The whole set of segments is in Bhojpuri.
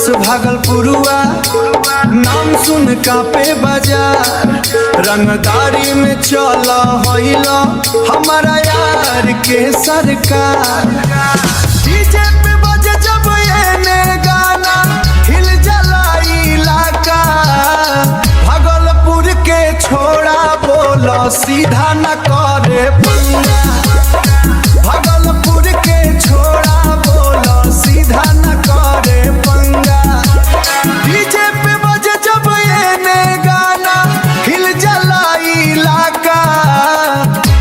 दस भागलपुरुआ नाम सुन कापे बाजार। रंगदारी में चला होइला हमारा यार के सरकार। डीजे पे बजे जब ये गाना हिल जाला इलाका। भागलपुर के छोड़ा बोलो सीधा न करे पंगा। भागलपुर के छोड़ा बोलो सीधा न करे पंगा। डीजे पे बजे जब ये गाना हिल जाला इलाका।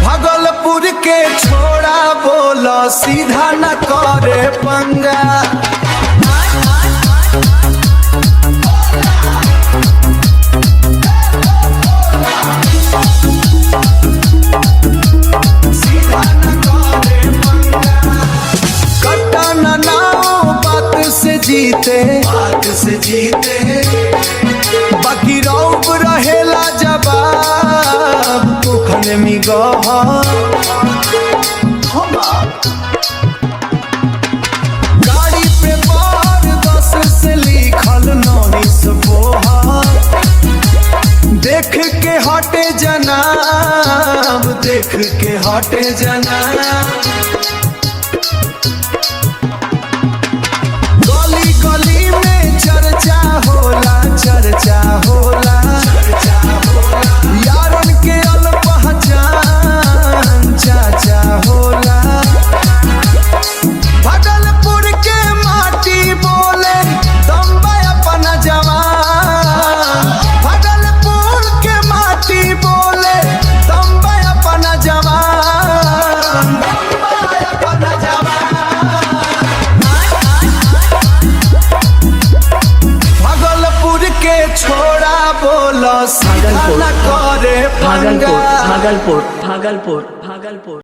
भागलपुर के छोड़ा बोलो सीधा न करे पंगा। बात से जीते बाकी रौब रहेला जवाब पोखन में गहा। गाड़ी पे बार 10 से लिखल 19 बोहा। देख के हटे जनाब, देख के हटे जनाब। चर्चा होला यारन के अल पहचान चाचा होला। भागलपुर के माटी बोले दम्बा अपना जवान। भागलपुर के माटी बोले दम्बा अपना जवान। छोड़ा बोलो सीधा न करे पंगा। भागलपुर भागलपुर भागलपुर भागलपुर।